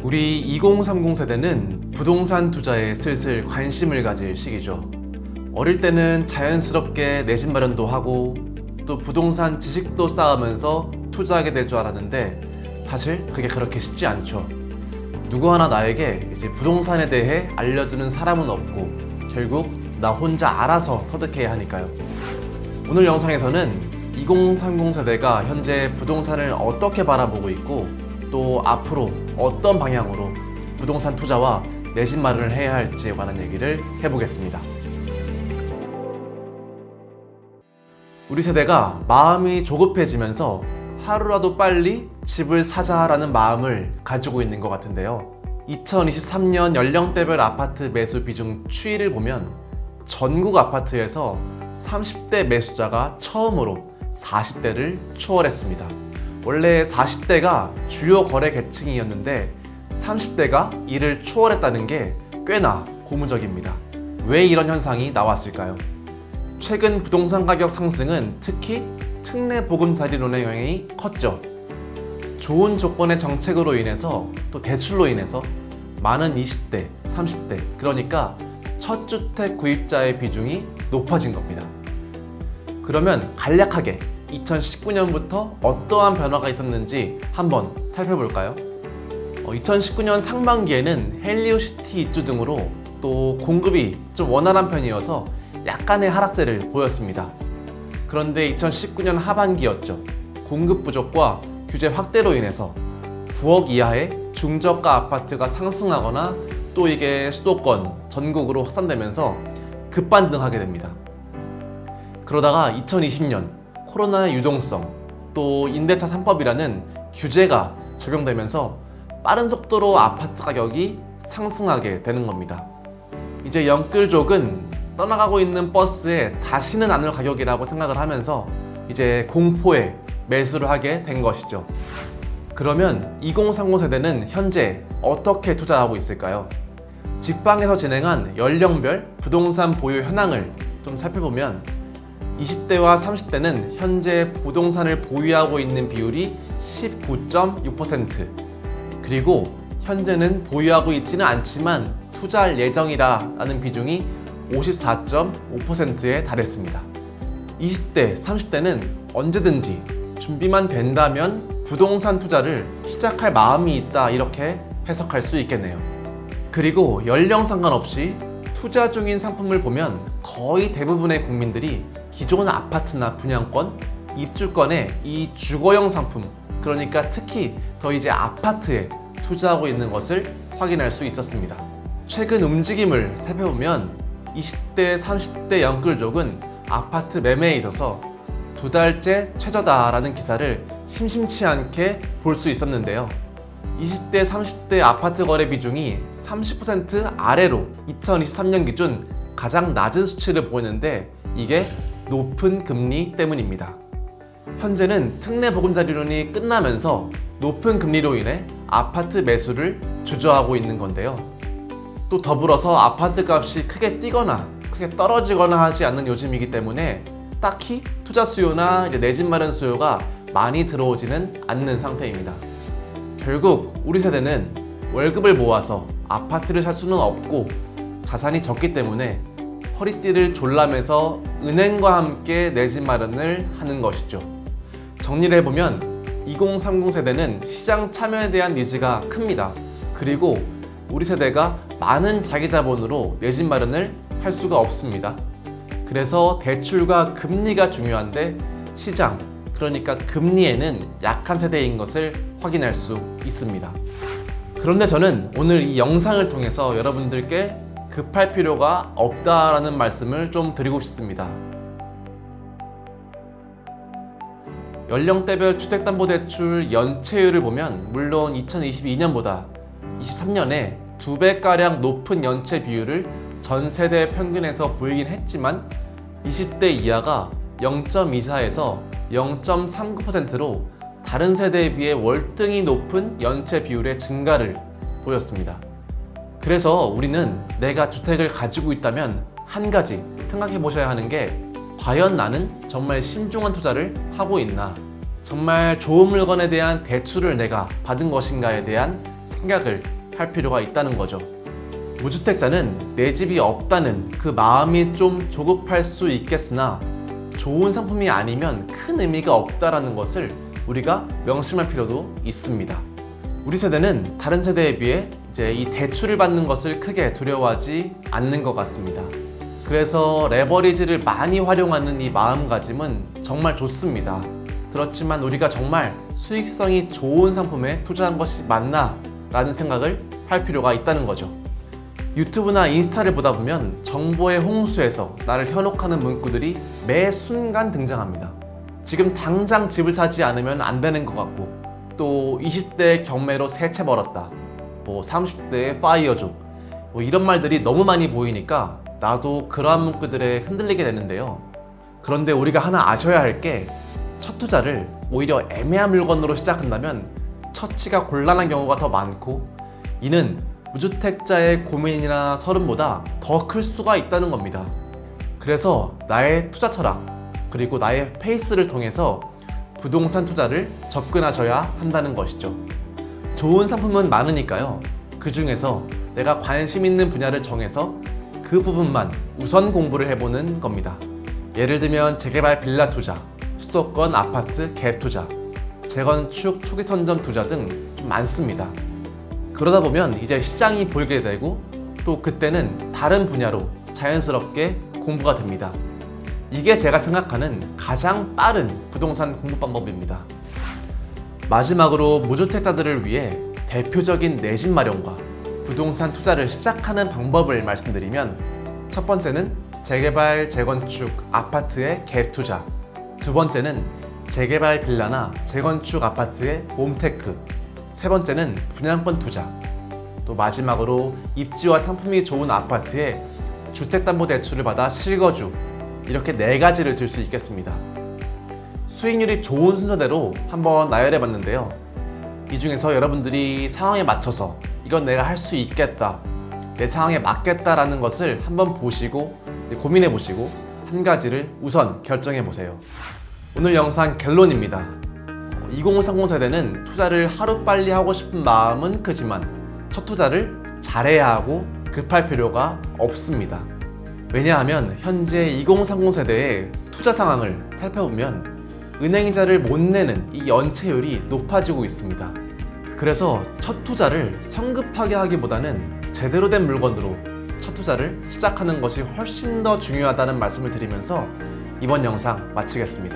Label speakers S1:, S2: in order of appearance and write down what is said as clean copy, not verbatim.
S1: 우리 2030 세대는 부동산 투자에 슬슬 관심을 가질 시기죠. 어릴 때는 자연스럽게 내 집 마련도 하고 또 부동산 지식도 쌓으면서 투자하게 될 줄 알았는데 사실 그게 그렇게 쉽지 않죠. 누구 하나 나에게 이제 부동산에 대해 알려주는 사람은 없고 결국 나 혼자 알아서 터득해야 하니까요. 오늘 영상에서는 2030 세대가 현재 부동산을 어떻게 바라보고 있고 또 앞으로 어떤 방향으로 부동산 투자와 내 집 마련을 해야 할지에 관한 얘기를 해보겠습니다. 우리 세대가 마음이 조급해지면서 하루라도 빨리 집을 사자라는 마음을 가지고 있는 것 같은데요. 2023년 연령대별 아파트 매수 비중 추이를 보면 전국 아파트에서 30대 매수자가 처음으로 40대를 추월했습니다. 원래 40대가 주요 거래 계층이었는데 30대가 이를 추월했다는 게 꽤나 고무적입니다. 왜 이런 현상이 나왔을까요? 최근 부동산 가격 상승은 특히 특례 보금자리론의 영향이 컸죠. 좋은 조건의 정책으로 인해서 또 대출로 인해서 많은 20대, 30대 그러니까 첫 주택 구입자의 비중이 높아진 겁니다. 그러면 간략하게 2019년부터 어떠한 변화가 있었는지 한번 살펴볼까요? 2019년 상반기에는 헬리오시티 입주 등으로 또 공급이 좀 원활한 편이어서 약간의 하락세를 보였습니다. 그런데 2019년 하반기였죠. 공급 부족과 규제 확대로 인해서 9억 이하의 중저가 아파트가 상승하거나 또 이게 수도권, 전국으로 확산되면서 급반등하게 됩니다. 그러다가 2020년 코로나의 유동성, 또 임대차 3법이라는 규제가 적용되면서 빠른 속도로 아파트 가격이 상승하게 되는 겁니다. 이제 영끌족은 떠나가고 있는 버스에 다시는 안 올 가격이라고 생각을 하면서 이제 공포에 매수를 하게 된 것이죠. 그러면 2030 세대는 현재 어떻게 투자하고 있을까요? 직방에서 진행한 연령별 부동산 보유 현황을 좀 살펴보면 20대와 30대는 현재 부동산을 보유하고 있는 비율이 19.6%, 그리고 현재는 보유하고 있지는 않지만 투자할 예정이라는 비중이 54.5%에 달했습니다. 20대, 30대는 언제든지 준비만 된다면 부동산 투자를 시작할 마음이 있다 이렇게 해석할 수 있겠네요. 그리고 연령 상관없이 투자 중인 상품을 보면 거의 대부분의 국민들이 기존 아파트나 분양권, 입주권의 이 주거용 상품, 그러니까 특히 더 이제 아파트에 투자하고 있는 것을 확인할 수 있었습니다. 최근 움직임을 살펴보면 20대, 30대 영끌족은 아파트 매매에 있어서 2달째 최저다라는 기사를 심심치 않게 볼 수 있었는데요. 20대, 30대 아파트 거래 비중이 30% 아래로 2023년 기준 가장 낮은 수치를 보이는데 이게 높은 금리 때문입니다. 현재는 특례 보금자리론이 끝나면서 높은 금리로 인해 아파트 매수를 주저하고 있는 건데요. 또 더불어서 아파트 값이 크게 뛰거나 크게 떨어지거나 하지 않는 요즘이기 때문에 딱히 투자 수요나 내 집 마련 수요가 많이 들어오지는 않는 상태입니다. 결국 우리 세대는 월급을 모아서 아파트를 살 수는 없고 자산이 적기 때문에 허리띠를 졸라매서 은행과 함께 내 집 마련을 하는 것이죠. 정리를 해보면 2030 세대는 시장 참여에 대한 니즈가 큽니다. 그리고 우리 세대가 많은 자기 자본으로 내 집 마련을 할 수가 없습니다. 그래서 대출과 금리가 중요한데 시장, 그러니까 금리에는 약한 세대인 것을 확인할 수 있습니다. 그런데 저는 오늘 이 영상을 통해서 여러분들께 급할 필요가 없다라는 말씀을 좀 드리고 싶습니다. 연령대별 주택담보대출 연체율을 보면 물론 2022년보다 23년에 2배가량 높은 연체 비율을 전 세대 평균에서 보이긴 했지만 20대 이하가 0.24에서 0.39%로 다른 세대에 비해 월등히 높은 연체 비율의 증가를 보였습니다. 그래서 우리는 내가 주택을 가지고 있다면 한 가지 생각해 보셔야 하는 게 과연 나는 정말 신중한 투자를 하고 있나? 정말 좋은 물건에 대한 대출을 내가 받은 것인가에 대한 생각을 할 필요가 있다는 거죠. 무주택자는 내 집이 없다는 그 마음이 좀 조급할 수 있겠으나 좋은 상품이 아니면 큰 의미가 없다라는 것을 우리가 명심할 필요도 있습니다. 우리 세대는 다른 세대에 비해 이제 이 대출을 받는 것을 크게 두려워하지 않는 것 같습니다. 그래서 레버리지를 많이 활용하는 이 마음가짐은 정말 좋습니다. 그렇지만 우리가 정말 수익성이 좋은 상품에 투자한 것이 맞나? 라는 생각을 할 필요가 있다는 거죠. 유튜브나 인스타를 보다 보면 정보의 홍수에서 나를 현혹하는 문구들이 매 순간 등장합니다. 지금 당장 집을 사지 않으면 안 되는 것 같고, 또 20대 경매로 세 채 벌었다, 30대에 파이어족, 이런 말들이 너무 많이 보이니까 나도 그러한 문구들에 흔들리게 되는데요. 그런데 우리가 하나 아셔야 할 게, 첫 투자를 오히려 애매한 물건으로 시작한다면 처치가 곤란한 경우가 더 많고, 이는 무주택자의 고민이나 서름보다 더 클 수가 있다는 겁니다. 그래서 나의 투자 철학, 그리고 나의 페이스를 통해서 부동산 투자를 접근하셔야 한다는 것이죠. 좋은 상품은 많으니까요. 그 중에서 내가 관심 있는 분야를 정해서 그 부분만 우선 공부를 해보는 겁니다. 예를 들면 재개발 빌라 투자, 수도권 아파트 갭 투자, 재건축 초기 선점 투자 등 좀 많습니다. 그러다 보면 이제 시장이 보이게 되고, 또 그때는 다른 분야로 자연스럽게 공부가 됩니다. 이게 제가 생각하는 가장 빠른 부동산 공부 방법입니다. 마지막으로 무주택자들을 위해 대표적인 내 집 마련과 부동산 투자를 시작하는 방법을 말씀드리면, 첫 번째는 재개발, 재건축 아파트의 갭 투자, 두 번째는 재개발 빌라나 재건축 아파트의 홈테크, 세 번째는 분양권 투자, 또 마지막으로 입지와 상품이 좋은 아파트에 주택담보대출을 받아 실거주, 이렇게 네 가지를 들 수 있겠습니다. 수익률이 좋은 순서대로 한번 나열해 봤는데요. 이 중에서 여러분들이 상황에 맞춰서 이건 내가 할 수 있겠다, 내 상황에 맞겠다라는 것을 한번 보시고 고민해 보시고 한 가지를 우선 결정해 보세요. 오늘 영상 결론입니다. 2030 세대는 투자를 하루빨리 하고 싶은 마음은 크지만 첫 투자를 잘해야 하고 급할 필요가 없습니다. 왜냐하면 현재 2030 세대의 투자 상황을 살펴보면 은행이자를 못 내는 이 연체율이 높아지고 있습니다. 그래서 첫 투자를 성급하게 하기보다는 제대로 된 물건으로 첫 투자를 시작하는 것이 훨씬 더 중요하다는 말씀을 드리면서 이번 영상 마치겠습니다.